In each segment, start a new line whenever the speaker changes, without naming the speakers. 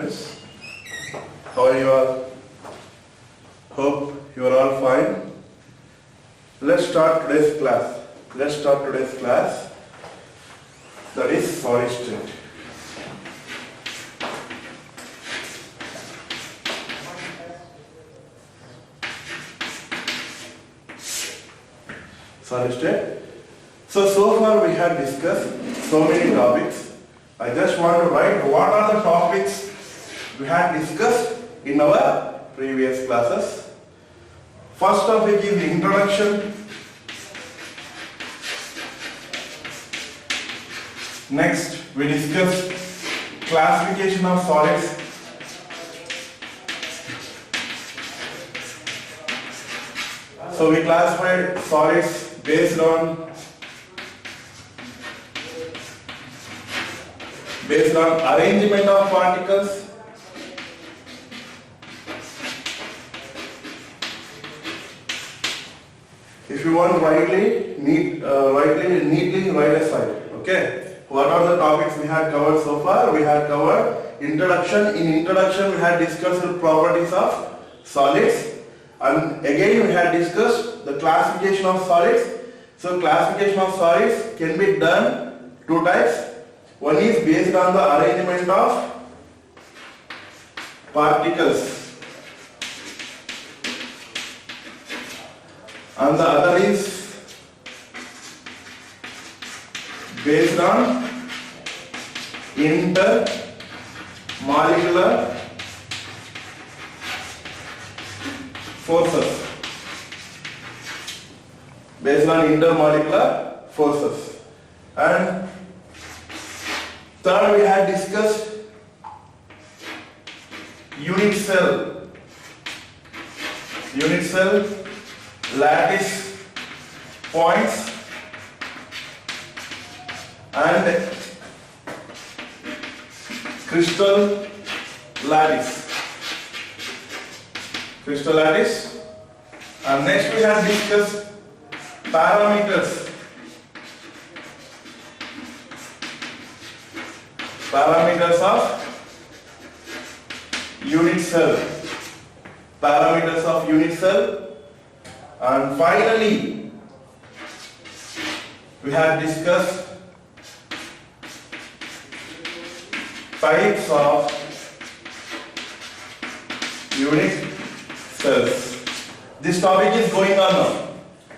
Friends, how are you all? Hope you are all fine. Let's start today's class. That is solid state. Solid state. So far we have discussed so many topics. I just want to write what are the topics we had discussed in our previous classes. First topic is introduction. Next, we discussed classification of solids. So we classified solids based on arrangement of particles, if you want neatly write aside. Okay. What are the topics we had covered so far? We had covered introduction. In introduction, we had discussed the properties of solids, and again we had discussed the classification of solids. So classification of solids can be done two types. One is based on the arrangement of particles, and the other is based on intermolecular forces. And third, we had discussed unit cell, lattice points, and crystal lattice. And next we have discussed parameters of unit cell. And finally we have discussed types of unit cells. This topic is going on now.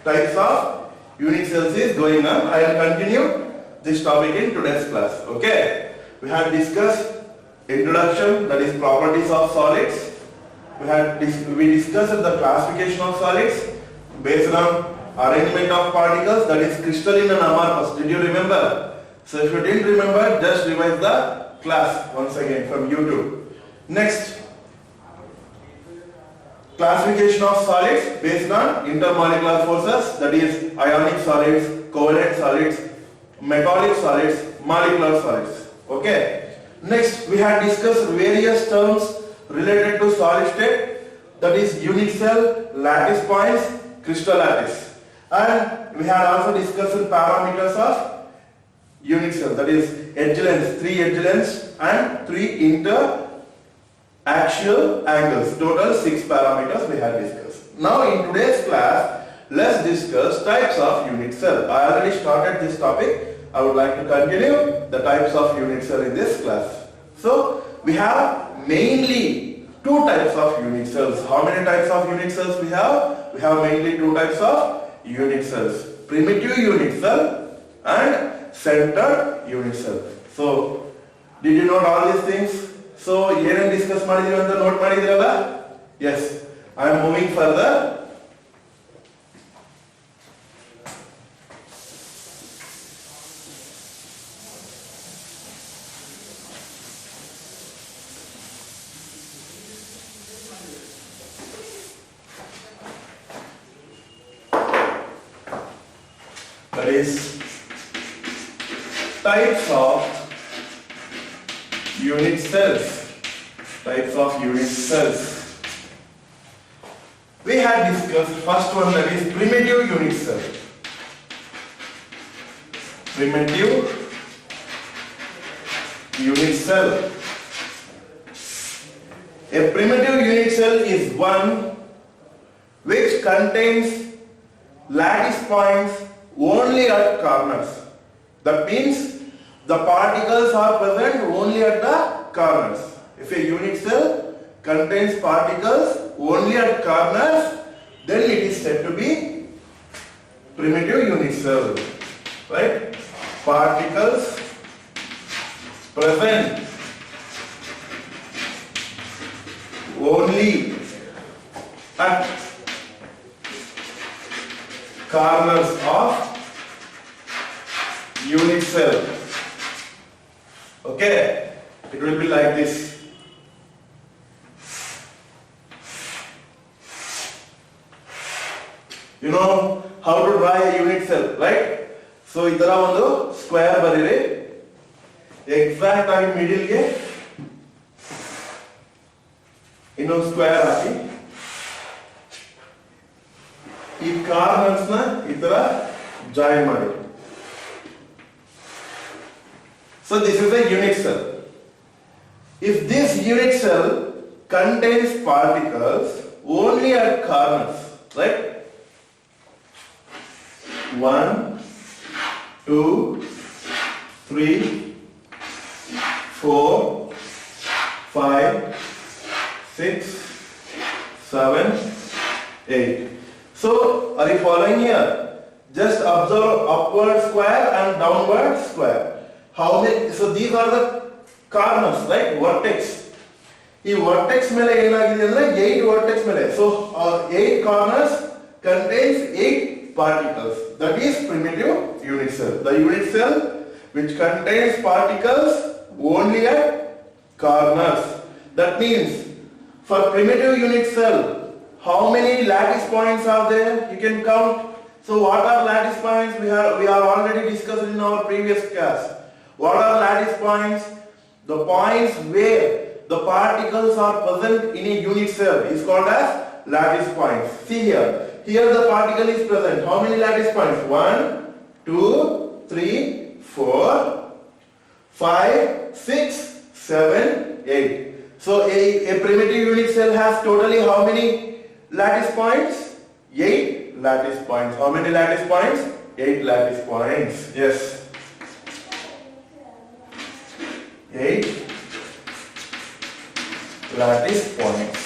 Types of unit cells is going on. I will continue this topic in today's class. Okay. We have discussed introduction, that is properties of solids. We discussed the classification of solids based on arrangement of particles, that is crystalline and amorphous. Did you remember? So if you didn't remember, just revise the class once again from YouTube. Next, classification of solids based on intermolecular forces, that is ionic solids, covalent solids, metallic solids, molecular solids. Okay. Next, we had discussed various terms related to solid state, that is unit cell, lattice points, crystal lattice. And we had also discussed parameters of unit cell, that is edge lengths, 3 edge lengths and 3 interaxial angles. Total 6 parameters we had discussed. Now in today's class, let's discuss types of unit cell. I already started this topic. I would like to continue the types of unit cell in this class. So we have mainly 2 types of unit cells. How many types of unit cells we have? We have mainly 2 types of unit cells. Primitive unit cell and centered unit cell. So did you note all these things? So here discuss ಮಾಡಿದೀವಿ ಅಂತ note ಮಾಡಿದಿರಲ್ಲ? Yes. I am moving further. That is types of unit cells. We had discussed first one, that is primitive unit cell. Primitive unit cell. A primitive unit cell is one which contains lattice points only at corners. That means the particles are present only at the corners. If a unit cell contains particles only at corners, then it is said to be primitive unit cell. Right? Particles present only at corners of unit cell. Okay, it will be like this. You know how to draw a unit cell, right? So idara ಒಂದು square ಬರೀರಿ, exact ಆಗಿ middle ಗೆ ಇನ್ನೊಂದು square ಹಾಕಿ, ಈ corners ನ ಈ ತರ join ಮಾಡಿ. So this is a unit cell. If this unit cell contains particles only at corners, right? 1, 2, 3, 4, 5, 6, 7, 8. So, are you following here? Just observe upward square and downward square. How many? So these are the corners, right? Vertex. ಈ vertex ಮೇಲೆ ಏನಾಗಿದೆ ಅಂದ್ರೆ 8 vertex ಮೇಲೆ. So 8 corners contains 8 particles. That is primitive unit cell. The unit cell which contains particles only at corners. That means for primitive unit cell, how many lattice points are there? You can count. So what are lattice points? We are already discussed in our previous class. What are lattice points? The points where the particles are present in a unit cell is called as lattice points. See here. Here the particle is present. How many lattice points? 1, 2, 3, 4, 5, 6, 7, 8. So a primitive unit cell has totally how many lattice points? 8 lattice points. How many lattice points? 8 lattice points. Yes. 8 lattice points.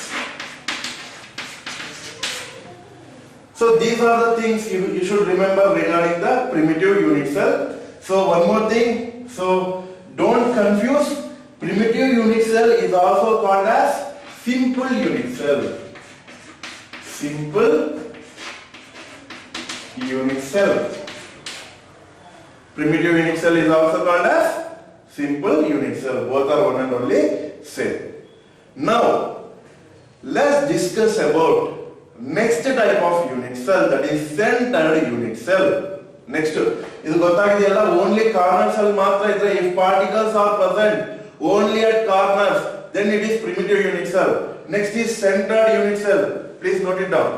So these are the things you should remember regarding the primitive unit cell. So one more thing. So don't confuse. Primitive unit cell is also called as simple unit cell. Simple unit cell. Primitive unit cell is also called as simple unit cell. Both are one and only same. Now let's discuss about next type of unit cell, that is centered unit cell. Next, ಇದು ಗೊತ್ತಾಗಿದೆಯಲ್ಲ, only corners ಅಲ್ಲಿ ಮಾತ್ರ ಇದ್ರೆ, if particles are present only at corners, then it is primitive unit cell. Next is centered unit cell. Please note it down.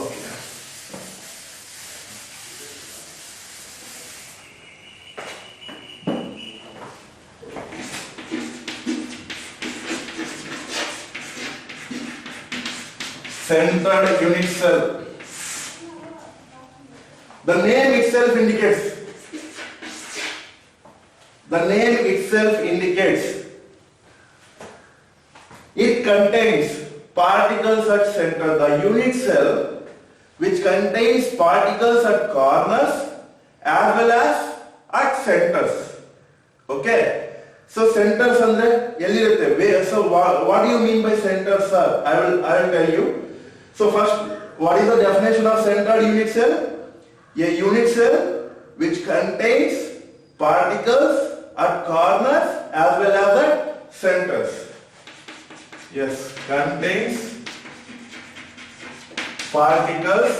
Okay. Centered unit cell. The name itself indicates. The name itself indicates. It contains particles at center. The unit cell which contains particles at corners as well as at centers. Okay. So centers andre ellirute. So what do you mean by centers, sir? I will tell you. So first, what is the definition of centered unit cell? A unit cell which contains particles at corners as well as at centers. Yes, contains particles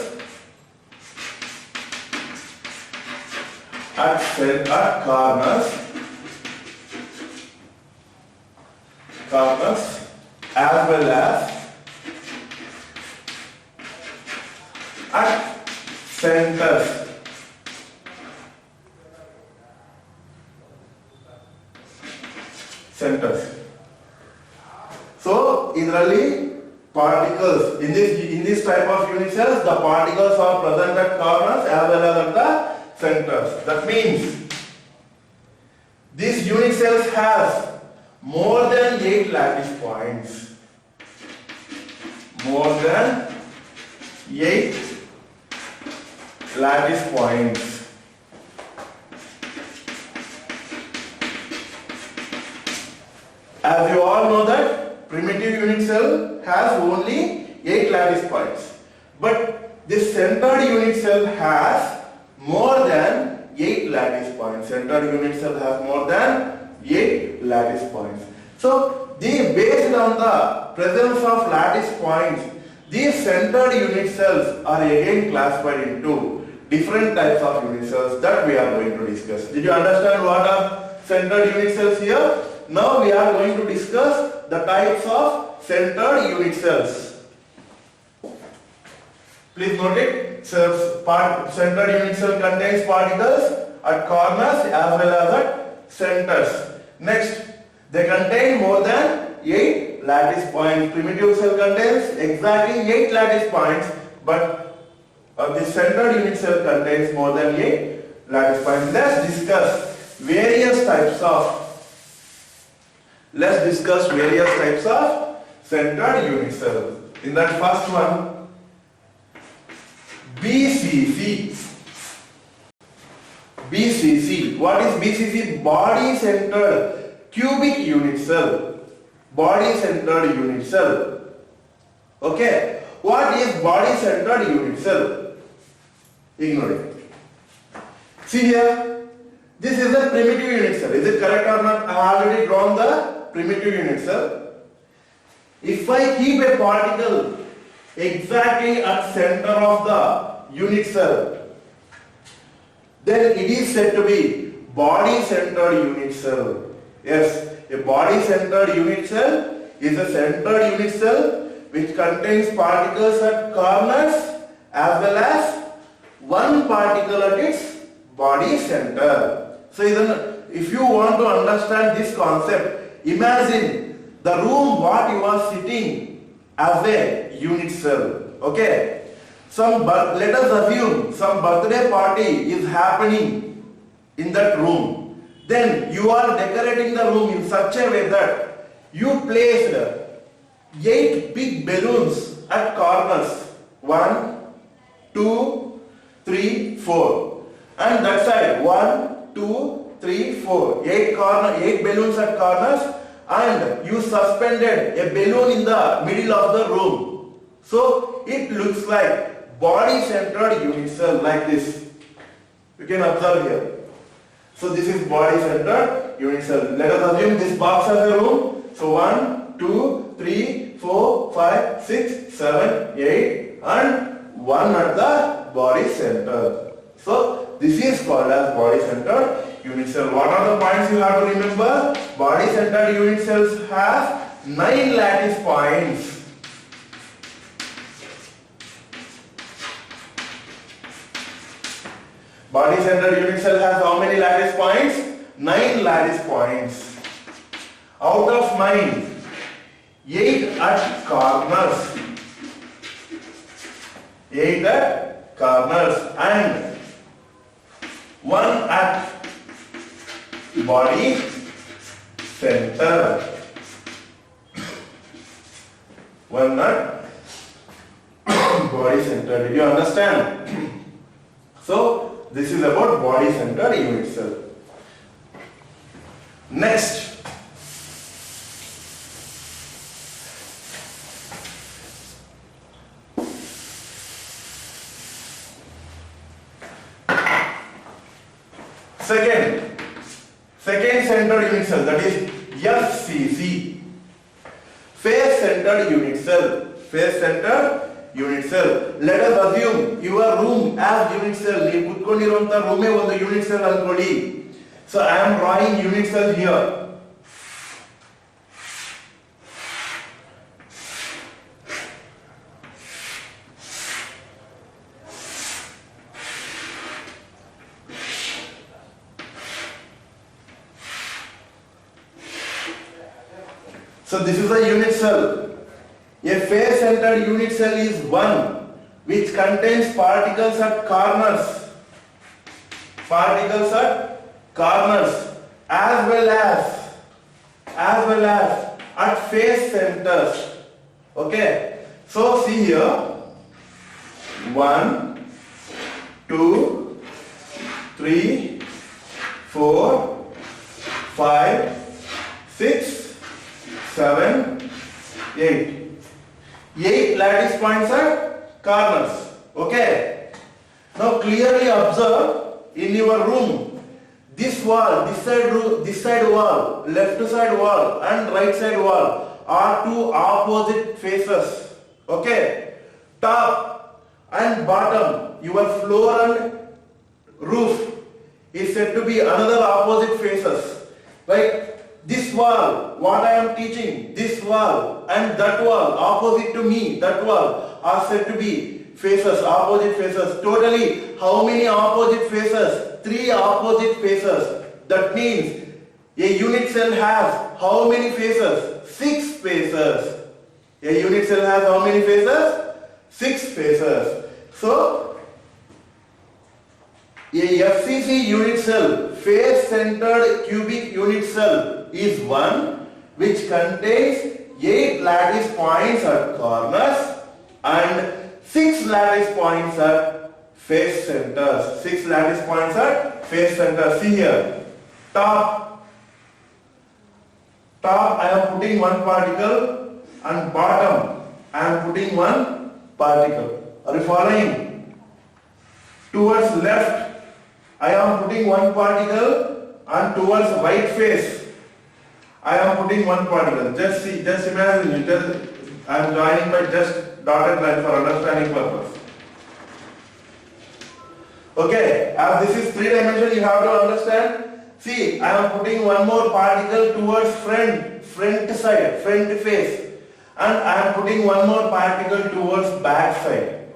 at corners as well as at centers. centers. So ಇದರಲ್ಲಿ particles in this type of unit cells, the particles are present at corners as well as at the centers. That means this unit cells has more than 8 lattice points. More than 8 lattice points. As you all know that primitive unit cell has only 8 lattice points, but this centered unit cell has more than 8 lattice points. Centered unit cell has more than 8 lattice points. So, based on the presence of lattice points, these centered unit cells are again classified into different types of unit cells that we are going to discuss. Did you understand what are centered unit cells here? Now we are going to discuss the types of centered unit cells. Please note it. Centered unit cell contains particles at corners as well as at centers. Next, they contain more than 8 lattice points. Primitive cell contains exactly 8 lattice points, but the centered unit cell contains more than 8 lattice points. Let's discuss various types of centered unit cells. In that first one, BCC. BCC. What is BCC? Body centered cubic unit cell. Body centered unit cell. Okay. What is body centered unit cell? Ignore it. See here. This is a primitive unit cell. Is it correct or not? I have already drawn the primitive unit cell. If I keep a particle exactly at center of the unit cell, then it is said to be body centered unit cell. Yes, a body centered unit cell is a centered unit cell which contains particles at corners as well as one particle at its body center. So if you want to understand this concept, imagine the room what you are sitting as a unit cell. Okay. Let us assume some birthday party is happening in that room. Then you are decorating the room in such a way that you placed 8 big balloons at corners. 1, 2, 3, 4. And that side 1, 2, 3, 4. 8 balloons at corners, and you suspended a balloon in the middle of the room. So it looks like body centered unit cell like this. You can observe here. So this is body centered unit cell. Let us assume this box has a room. So 1, 2, 3, 4, 5, 6, 7, 8 and 1 at the body center. So this is called as body centered unit cell. What are the points you have to remember? Body centered unit cells have 9 lattice points. Body centered unit cell has how many lattice points? 9 lattice points. Out of 9, 8 at corners. 8 at corners and 1 at body center. 1 at body center. Did you understand? So this is about body centered unit cell. Next, second centered unit cell, that is FCC, face centered unit cell. Face centered unit cell. Let us assume your room as unit cell. ನೀವು ಕೂತ್ಕೊಂಡಿರುವಂತ ರೂಮೇ ಒಂದು unit cell ಅನ್ಕೊಳ್ಳಿ. So I am drawing unit cell here. So this is a unit cell. A face-centered unit cell is one which contains particles at corners. Particles at corners as well as at face centers. Okay. So see here. 1, 2, 3, 4, 5, 6, 7, 8. 8 lattice points at corners. Okay. Now clearly observe in your room. This wall, this side wall, left side wall and right side wall are two opposite faces. Okay. Top and bottom, your floor and roof is said to be another opposite faces. Like this wall, what I am teaching, this wall and that wall opposite to me, that wall are said to be faces, opposite faces. Totally, how many opposite faces? 3 opposite faces. That means a unit cell has how many faces? 6 faces. A unit cell has how many faces? 6 faces. So, a FCC unit cell, face-centered cubic unit cell, is one which contains 8 lattice points at corners and 6 lattice points at face centers. 6 lattice points at face centers. See here. Top I am putting one particle and bottom I am putting one particle. Are you following? Towards left I am putting one particle and towards right face I am putting one particle. Just see, just imagine, I am joining by just dotted line for understanding purpose. Okay, as this is 3 dimensional, you have to understand. See, I am putting one more particle towards front side, front face, and I am putting one more particle towards back side.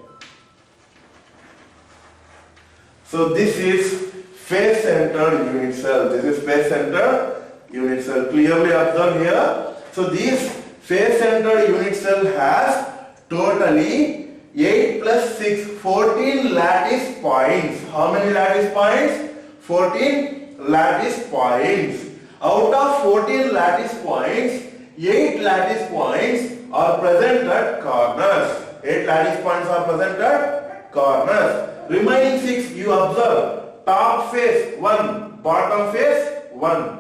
So this is face-centered unit cell. This is face-centered unit cell. Clearly observe here. So this face-centered unit cell has totally 8 plus 6, 14 lattice points. How many lattice points? 14 lattice points. Out of 14 lattice points, 8 lattice points are present at corners. 8 lattice points are present at corners. Remaining 6 you observe. Top face 1, bottom face 1.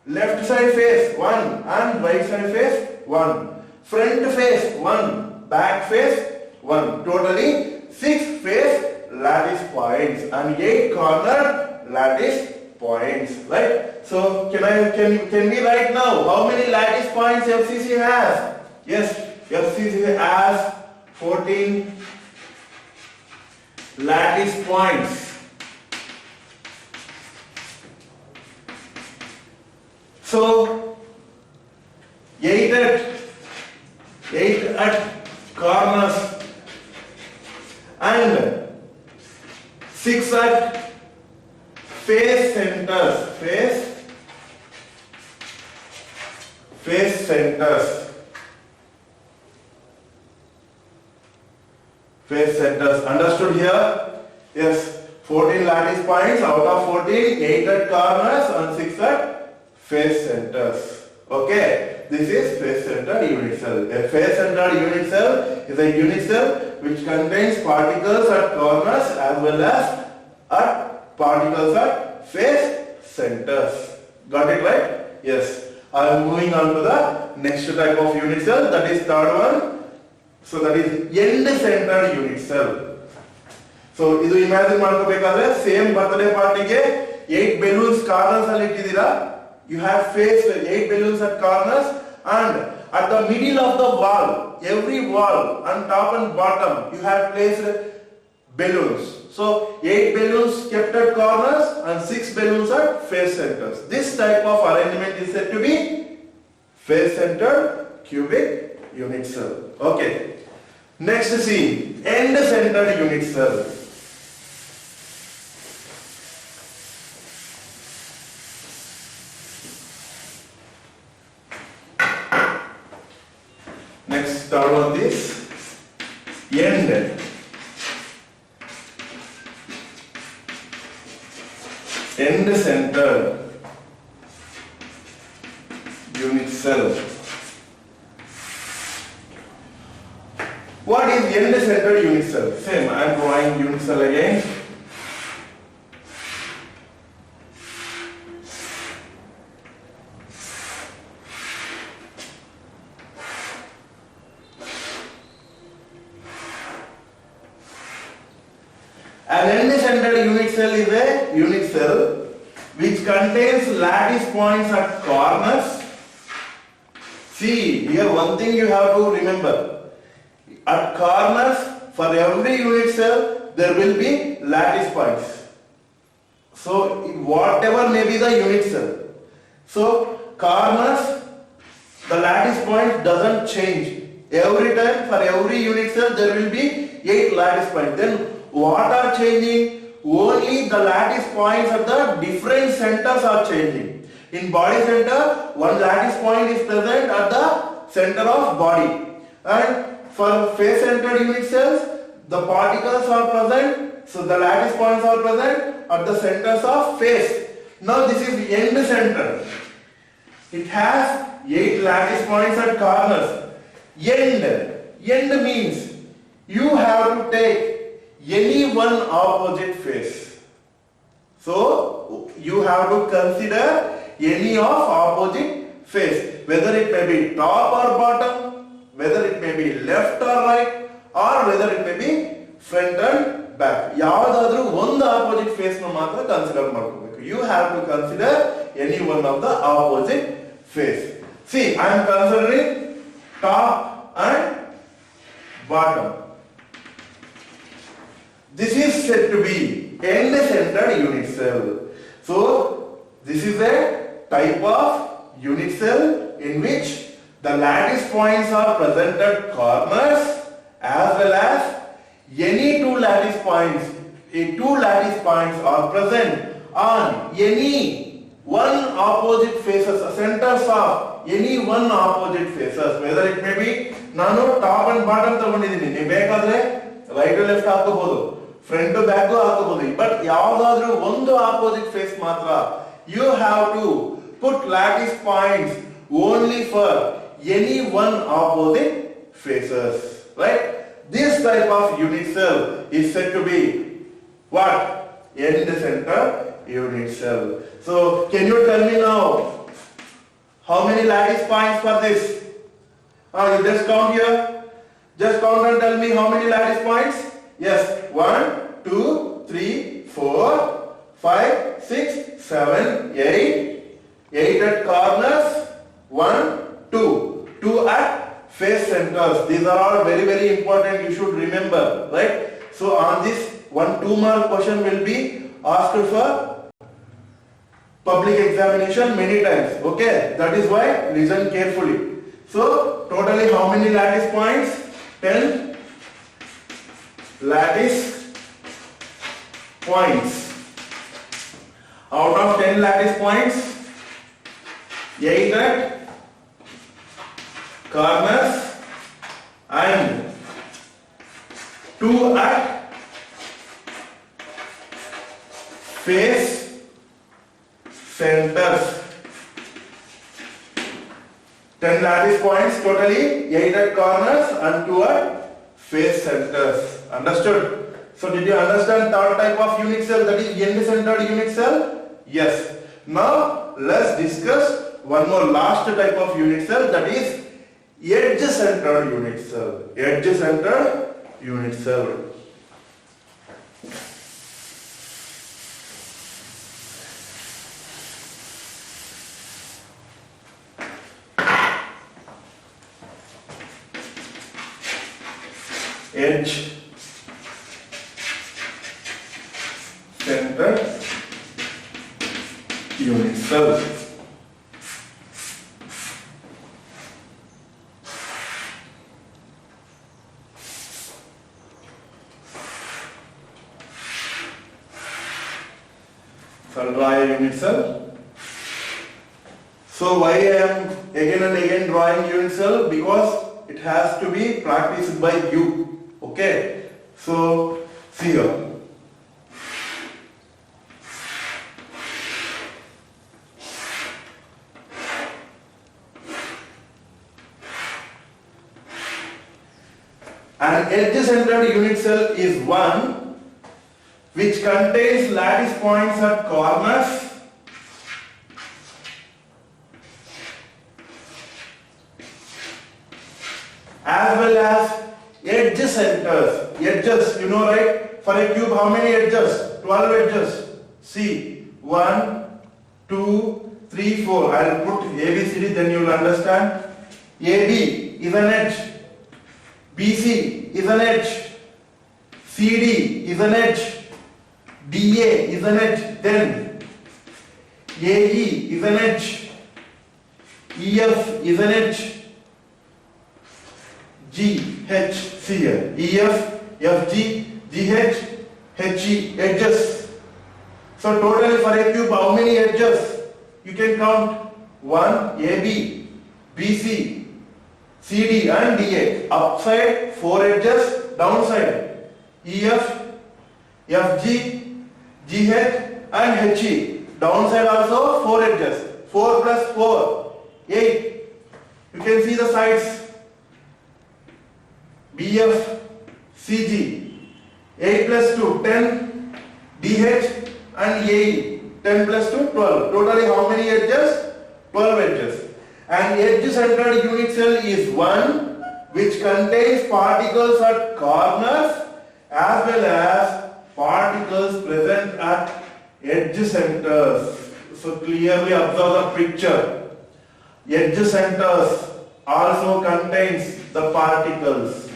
Left side face 1 and right side face 1. Front face 1, back face 1. Totally 6 face lattice points and 8 corner lattice points. Right? So can we write now how many lattice points FCC has? Yes, FCC has 14 lattice points. So 8 at corners and 6 at face centers. Face centers. Face centers. Understood here? Yes. 14 lattice points out of 14, 8 at corners and 6 at face centers. Okay, this is face-centered unit cell. A face-centered unit cell is a unit cell which contains particles at corners as well as at particles at face centers. Got it right? Yes. I am moving on to the next type of unit cell, that is third one. So that is end-centered unit cell. So idu imagine ಮಾಡ್ಕೋಬೇಕಾದ್ರೆ same birthday party ಗೆ 8 balloons corners ಅಲ್ಲಿ ಇಟ್ಟಿದ್ದೀರಾ. You have faced 8 balloons at corners and at the middle of the wall, every wall on top and bottom you have placed balloons. So 8 balloons kept at corners and 6 balloons at face centers. This type of arrangement is said to be face-centered cubic unit cell. Okay. Next see end-centered unit cell. third one is end. End centered unit cell. What is end centered unit cell? Same, I am drawing unit cell again. An end-centered unit cell is a unit cell which contains lattice points at corners. See, here one thing you have to remember. At corners, for every unit cell, there will be lattice points. So, whatever may be the unit cell. So, corners, the lattice point doesn't change. Every time, for every unit cell, there will be 8 lattice points. Then, what are changing? Only the lattice points at the different centers are changing. In body center, one lattice point is present at the center of body. And for face centered unit cells, the particles are present. So the lattice points are present at the centers of face. Now this is end centered. It has 8 lattice points at corners. End means you have to take any one opposite face. So you have to consider any of opposite face, whether it may be top or bottom, whether it may be left or right, or whether it may be front and back. Yavadadru one opposite face no matra consider madkobeku. You have to consider any one of the opposite face. See, I am considering top and bottom. This is said to be end-centered unit cell. So, this is a type of unit cell in which the lattice points are present at corners as well as any 2 lattice points. 2 lattice points are present on any one opposite faces, centers of any one opposite faces. Whether it may be nanu top and bottom ತಗೊಂಡಿದ್ದೀನಿ, ನೀವು ಬೇಕಾದ್ರೆ right or left ಹಾಕಬಹುದು, front to back ಹಾಕಬಹುದು, but ಯಾವುದಾದ್ರೂ ಒಂದು opposite face ಮಾತ್ರ. You have to put lattice points only for any one opposite faces, right? This type of unit cell is said to be what? End-centered unit cell. So, can you tell me now how many lattice points for this? You just count here. Just count and tell me how many lattice points. Yes, 1, 2, 3, 4, 5, 6, 7, 8. 8 at corners. 1, 2. 2 at face centers. These are all very, very important. You should remember, right? So on this 1-2 mark question will be asked for public examination many times. Okay, that is why listen carefully. So totally how many lattice points? 10 lattice points. Out of 10 lattice points, 8 at corners and 2 at face centers. 10 lattice points totally, 8 at corners and 2 at face centers. Understood? So did you understand third type of unit cell, that is end-centered unit cell? Yes. Now let's discuss one more last type of unit cell, that is edge-centered unit cell. Edge-centered unit cell. Edge-centered unit cell. So I'll draw a unit cell. So why I am again and again drawing unit cell? Because It has to be practiced by you. Okay. So see here. An edge-centered unit cell is one which contains lattice points at corners as well as edge centers. Edges, you know, right? For a cube, how many edges? 12 edges. See, 1, 2, 3, 4. I'll put ABCD, then you will understand. AB is an edge. BC is an edge. CD is an edge. DA is an edge. Then AE is an edge. EF is an edge. GH, see here. EF, FG, GH, HE, edges. So totally for a cube, how many edges? You can count 1, AB, BC, CD and DA. Upside 4 edges, downside EF, FG, GH and HE. Downside also 4 edges. 4 plus 4, 8. You can see the sides. BF, CG, 8 plus 2, 10, DH and AE, 10 plus 2, 12. Totally how many edges? 12 edges. An edge-centered unit cell is one which contains particles at corners as well as particles present at edge centers. So clearly observe the picture. Edge centers also contains the particles.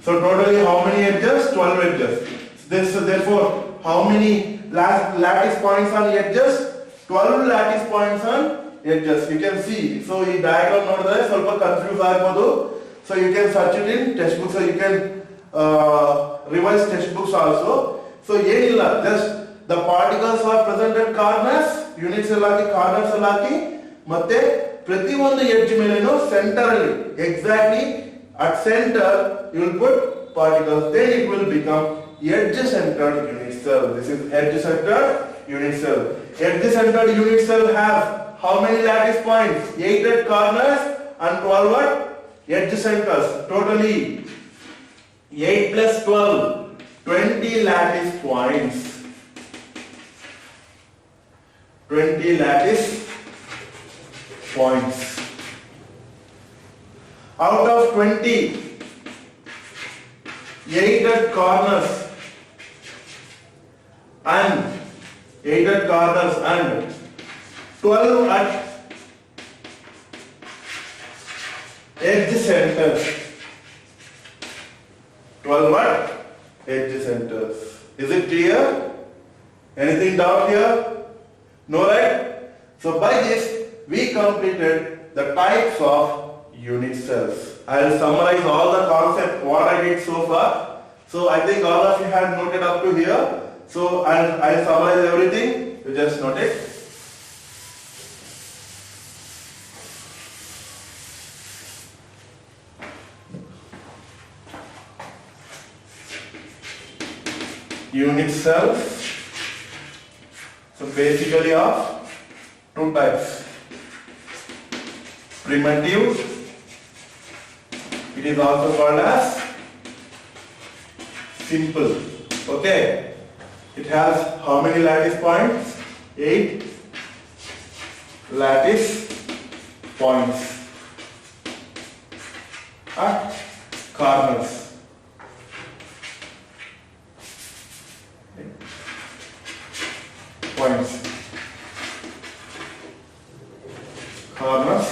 So totally how many edges? 12 edges. Therefore, how many lattice points on edges? 12 lattice points on edges. You can see. So in diagram nodidare ಸ್ವಲ್ಪ confuse ಆಗಬಹುದು. So you can search it in textbooks. So you can revise textbooks also. So ಏನಿಲ್ಲ, just the particles are present at corners. Units ಎಲ್ಲ ಹಾಕಿ corners ಎಲ್ಲ ಹಾಕಿ ಮತ್ತೆ ಪ್ರತಿ ಒಂದು edge ಮೇಲೆನೂ center ಅಲ್ಲಿ exactly at center you will put particles, then it will become edge-centered unit cell. This is edge-centered unit cell. Edge-centered unit cell have how many lattice points? 8 at corners and 12 at edge centers. Totally 8 plus 12, 20 lattice points. 20 lattice points. Out of 20, 8 at corners and 12 at edge centers. 12 at edge centers. Is it clear? Anything doubt here? No, right? So by this we completed the types of unit cells. I will summarize all the concepts what I did so far. So I think all of you had noted up to here. So I'll summarize everything. You just note it. Unit cells. So basically of two types. Primitive. It is also called as simple. Okay. It has how many lattice points? 8 lattice points at corners. Points. Corners.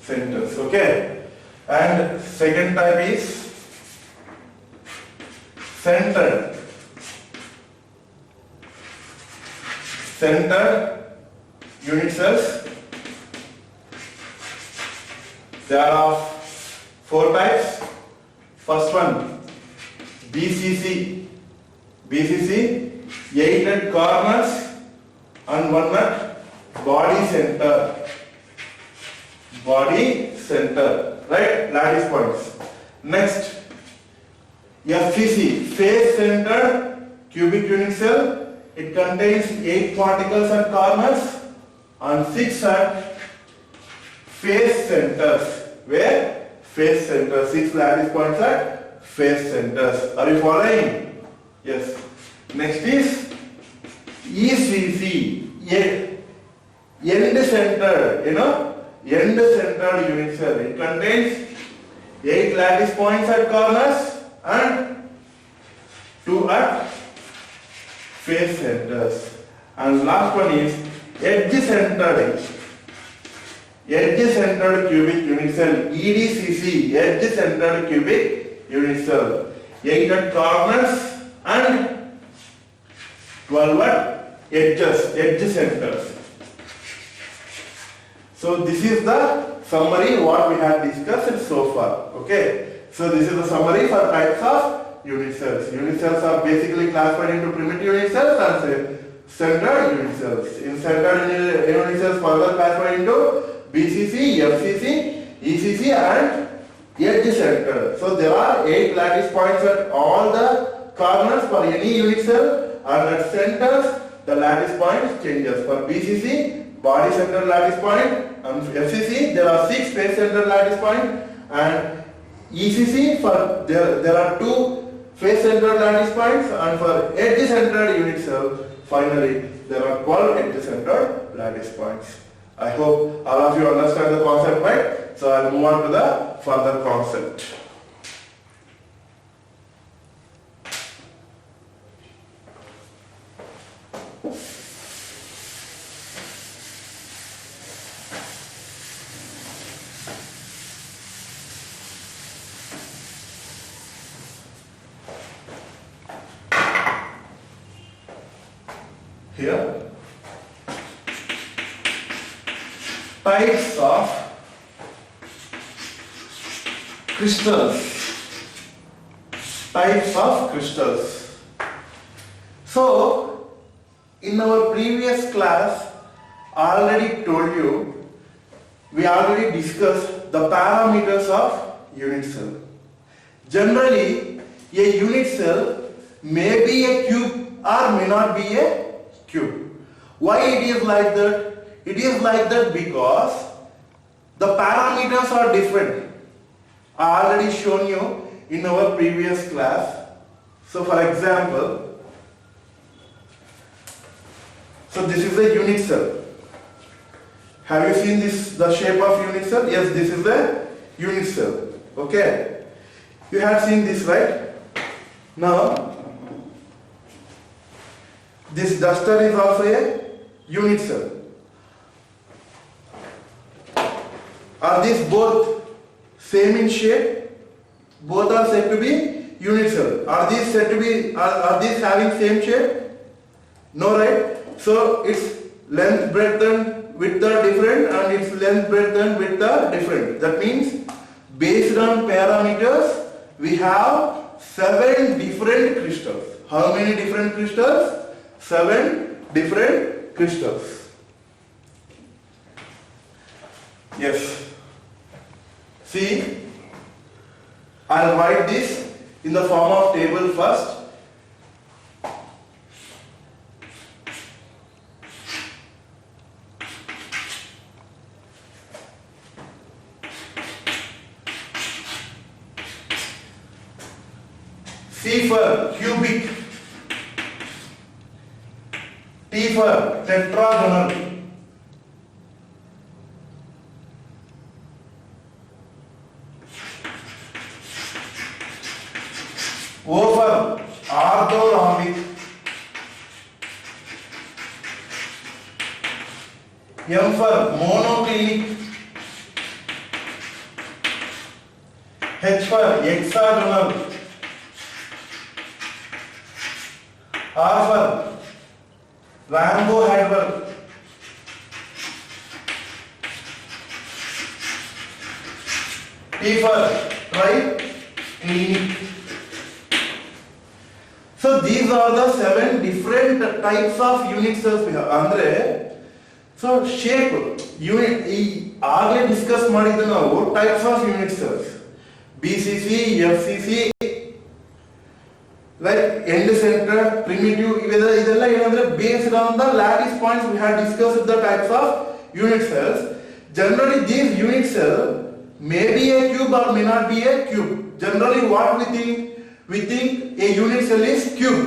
Centers. Okay. And second type is centered. Centered unit cells. There are 4 types. First one, BCC. BCC, 8 at corners and one at body center. Body center, right? Lattice points. Next, FCC, face centered cubic unit cell. It contains 8 particles at corners and 6 at face centers. Where? Face centers. 6 lattice points at face centers. Are you following? Yes. Next is ECC, end centered, end centered unit cell. It contains 8 lattice points at corners and 2 at face centers. And last one is edge centered cubic unit cell, EDCC, edge centered cubic unit cell. 8 at corners and 12 at edge centers. So this is the summary what we have discussed so far. Okay. So this is the summary for types of unit cells. Unit cells are basically classified into primitive unit cells and centered unit cells. In centered unit cells further classified into BCC, FCC, ECC and edge center. So there are 8 lattice points at all the corners for any unit cell, and at centers the lattice points changes. For BCC, body center lattice point, and FCC there are 6 face center lattice point, and ECC for there are 2 face center lattice points, and for edge centered unit cell finally there are 12 edge centered lattice points. I hope all of you understand the concept, right? So I'll move on to the further concept. Here, types of crystals. Types of crystals. So, in our previous class, I already told you, we already discussed the parameters of unit cell. Generally, a unit cell may be a cube or may not be a cube. Why it is like that? It is like that because the parameters are different. I already shown you in our previous class. So for example, so this is a unit cell. Have you seen this, the shape of unit cell? Yes, this is a unit cell. Okay. You have seen this, right? Now, this duster is also a unit cell. Are these both same in shape? Both are said to be unit cell. Are these said to be, are these having same shape? No, right? So its length, breadth and width are different, and its length, breadth and width are different. That means based on parameters we have 7 different crystals. How many different crystals? 7 different crystals. Yes. See, I'll write this in the form of table first. C for cubic, T for tetragonal, O for orthorhombic, M for monoclinic, H for hexagonal, R for rhombohedral, T for triclinic. So So these are the 7 different types of unit cells we have. Andre, so shape unit ಆಗಲೇ discuss ಮಾಡಿದ್ದು ನಾವು types of unit cells. BCC, FCC, like end center, primitive, ಇದೆಲ್ಲ ಏನಂದ್ರೆ based on the lattice points we have discussed the types of unit cells. Generally these unit cell may be a cube or may not be a cube. Generally what we think? We think a unit cell is cube.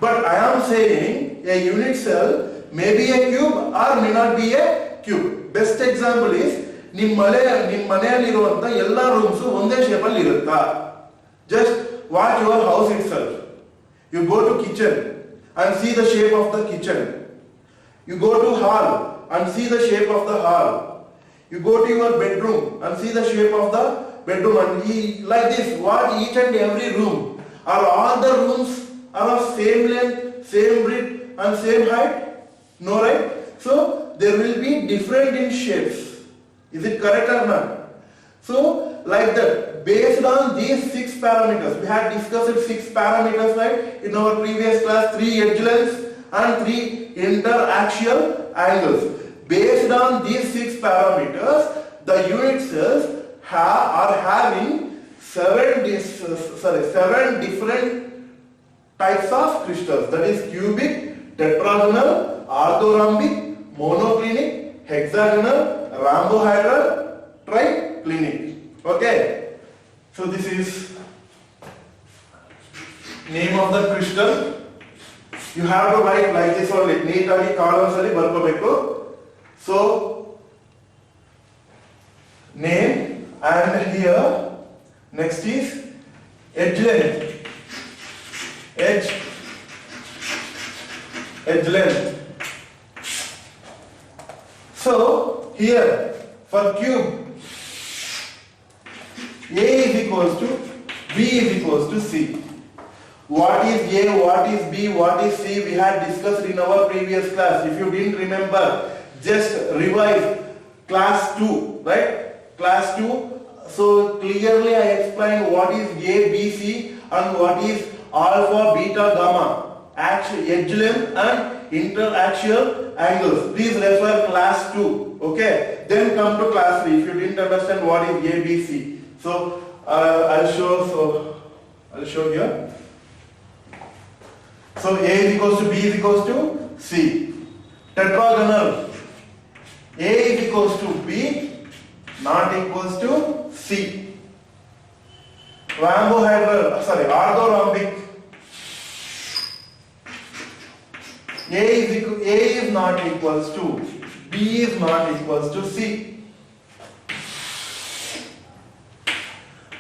But I am saying a unit cell may be a cube or may not be a cube. Best example is ನಿಮ್ಮ ಮನೆಯಲ್ಲಿರುವಂತ ಎಲ್ಲ rooms ಒಂದೇ shape ಅಲ್ಲಿ ಇರುತ್ತಾ? Just watch your house itself. You go to kitchen and see the shape of the kitchen. You go to hall and see the shape of the hall. You go to your bedroom and see the shape of the bedroom, and like this, watch each and every room. Are all the rooms are of same length, same width and same height? No, right? So there will be different in shapes. Is it correct or not? So like that, based on these 6 parameters, we had discussed 6 parameters, right, in our previous class, 3 edge lengths and 3 interaxial angles. Based on these 6 parameters, the unit cells are having 7 different types of crystals, that is cubic, tetragonal, orthorhombic, monoclinic, hexagonal, rhombohedral, triclinic. Okay, so this is name of the crystal. You have to write like this only, neatly columns alli barkobeku. So name, and here next is edge length, edge length. So here for cube, A is equals to B is equals to C. What is A, what is B, what is C, we had discussed in our previous class. If you didn't remember, just revise class 2, right? Class 2. So clearly I explained what is A, B, C and what is alpha, beta, gamma, edge length and interaxial angles. Please refer class 2. Okay, then come to class 3 if you didn't understand what is A, B, C. So I'll show here. So A is equals to B is equals to C. Tetragonal, A is equals to B, not equals to C. Orthorhombic, A is not equals to B is not equals to C.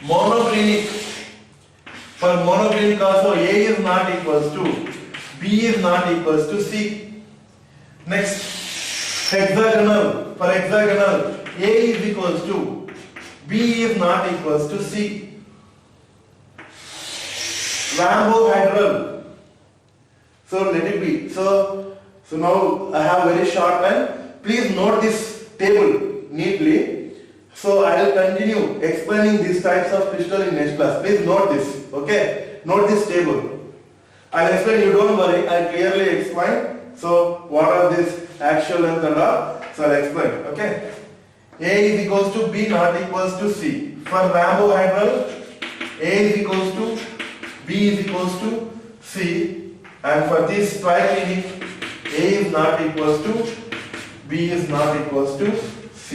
Monoclinic, for monoclinic also A is not equals to B is not equals to C. Next, hexagonal, for hexagonal A is equals to B is not equals to C. Rhombohedral, so let it be. So now I have very short time. Please note this table neatly. So I will continue explaining these types of crystal in next class. Please note this. Okay, note this table. I'll explain. You don't worry. I'll clearly explain. So what are these axial length and all? So I'll explain. Okay. A is equals to B, not equals to C. For rhombohedral, A is equals to B is equals to C. And for this triclinic, A is not equals to B is not equals to C.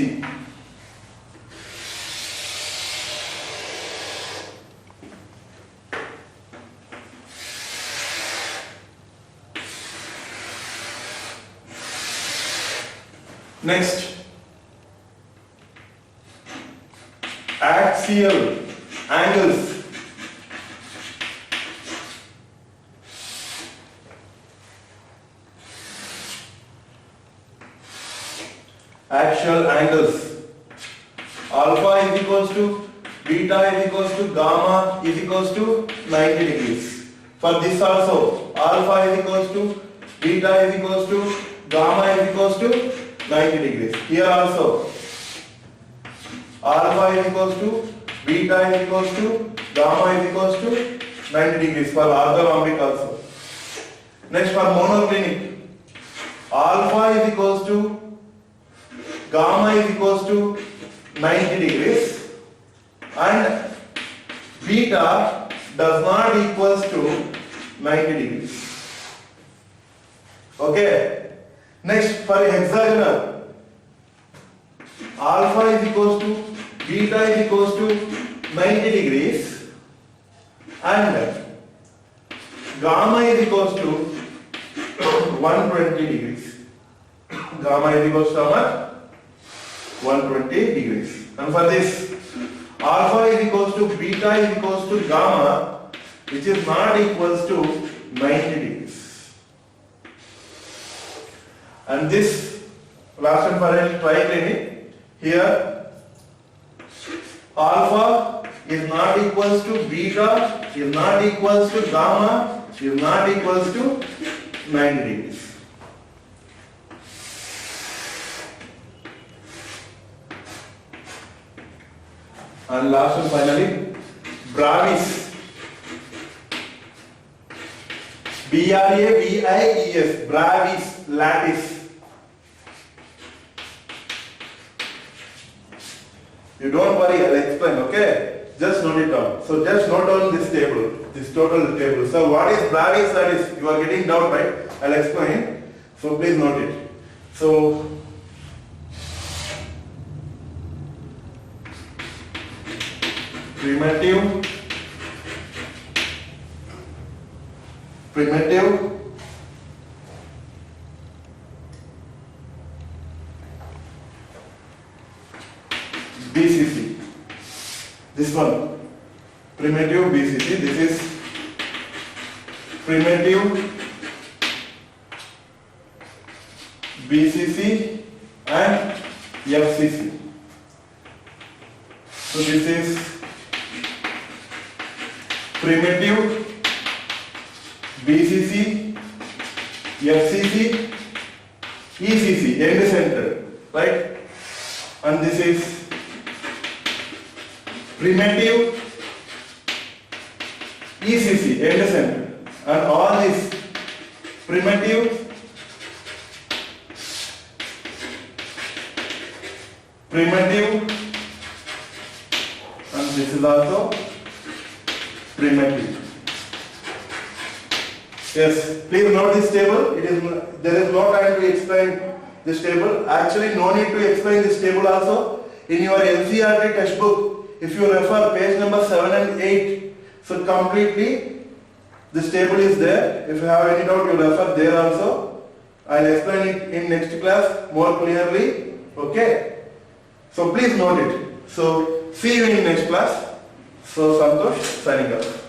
Next, axial angles. Axial angles. Alpha is equals to beta is equals to gamma is equals to 90 degrees. For this also, alpha is equals to beta is equals to gamma is equals to 90 degrees. Here also, alpha is equals to beta is equals to gamma is equals to 90 degrees for orthorhombic also. Next for monoclinic, alpha is equals to gamma is equals to 90 degrees and beta does not equals to 90 degrees. Okay. Next for hexagonal, alpha is equals to beta is equals to 90 degrees and gamma is equals to 120 degrees. Gamma is equals to how much? 120 degrees. And for this, alpha is equals to beta is equals to gamma, which is not equals to 90 degrees. And this last one for a triclinic, here alpha is not equals to beta, is not equals to gamma, is not equals to 90 degrees. And last one finally, Bravis. B-R-A-V-I-E-S, Bravis, lattice. You don't worry, I'll explain, okay? Just note it down. So just note down this table, this total table. So what is Bravis lattice? You are getting doubt, right? I'll explain. So please note it. So primitive, BCC. This one, primitive BCC. This is primitive BCC and FCC. So this is primitive BCC, FCC, ECC, end center, right? And this is primitive ECC, end center, and all this primitive and this is also primitive. Yes, please note this table. There is no time to explain this table. Actually, no need to explain this table also. In your NCERT textbook, if you refer page number 7 and 8, so completely this table is there. If you have any doubt, you refer there also. I'll explain it in next class more clearly. Okay. So please note it. So see you in next class. So Santosh signing off.